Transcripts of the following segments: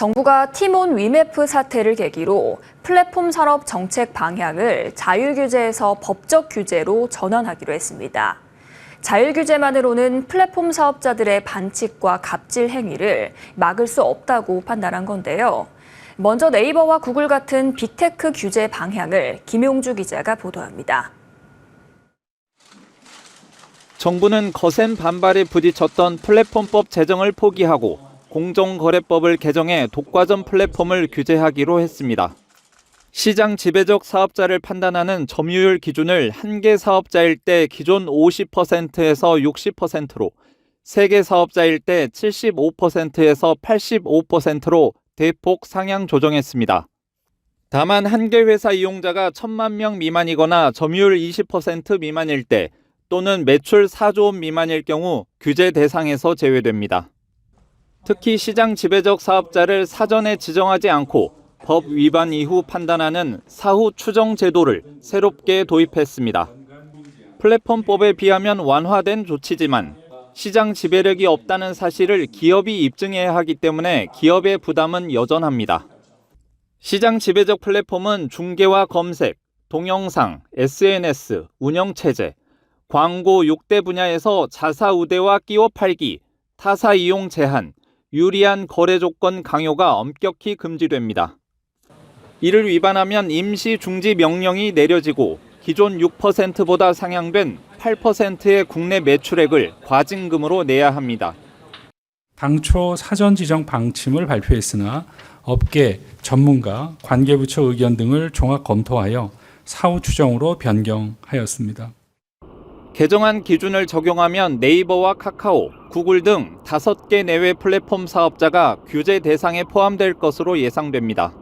정부가 티몬 위메프 사태를 계기로 플랫폼 산업 정책 방향을 자율규제에서 법적 규제로 전환하기로 했습니다. 자율규제만으로는 플랫폼 사업자들의 반칙과 갑질 행위를 막을 수 없다고 판단한 건데요. 먼저 네이버와 구글 같은 빅테크 규제 방향을 김용주 기자가 보도합니다. 정부는 거센 반발에 부딪혔던 플랫폼법 제정을 포기하고 공정거래법을 개정해 독과점 플랫폼을 규제하기로 했습니다. 시장 지배적 사업자를 판단하는 점유율 기준을 한 개 사업자일 때 기존 50%에서 60%로, 세 개 사업자일 때 75%에서 85%로 대폭 상향 조정했습니다. 다만 한 개 회사 이용자가 1,000만 명 미만이거나 점유율 20% 미만일 때 또는 매출 4조 원 미만일 경우 규제 대상에서 제외됩니다. 특히 시장 지배적 사업자를 사전에 지정하지 않고 법 위반 이후 판단하는 사후 추정 제도를 새롭게 도입했습니다. 플랫폼법에 비하면 완화된 조치지만 시장 지배력이 없다는 사실을 기업이 입증해야 하기 때문에 기업의 부담은 여전합니다. 시장 지배적 플랫폼은 중계와 검색, 동영상, SNS, 운영체제, 광고 6대 분야에서 자사 우대와 끼워 팔기, 타사 이용 제한, 유리한 거래 조건 강요가 엄격히 금지됩니다. 이를 위반하면 임시 중지 명령이 내려지고 기존 6%보다 상향된 8%의 국내 매출액을 과징금으로 내야 합니다. 당초 사전 지정 방침을 발표했으나 업계, 전문가, 관계부처 의견 등을 종합 검토하여 사후 추정으로 변경하였습니다. 개정안 기준을 적용하면 네이버와 카카오, 구글 등 5개 내외 플랫폼 사업자가 규제 대상에 포함될 것으로 예상됩니다.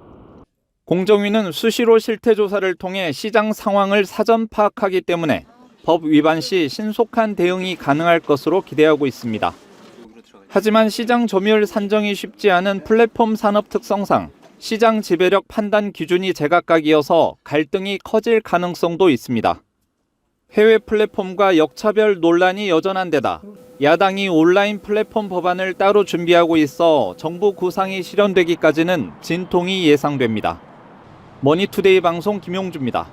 공정위는 수시로 실태 조사를 통해 시장 상황을 사전 파악하기 때문에 법 위반 시 신속한 대응이 가능할 것으로 기대하고 있습니다. 하지만 시장 점유율 산정이 쉽지 않은 플랫폼 산업 특성상 시장 지배력 판단 기준이 제각각이어서 갈등이 커질 가능성도 있습니다. 해외 플랫폼과 역차별 논란이 여전한 데다 야당이 온라인 플랫폼 법안을 따로 준비하고 있어 정부 구상이 실현되기까지는 진통이 예상됩니다. 머니투데이 방송 김용주입니다.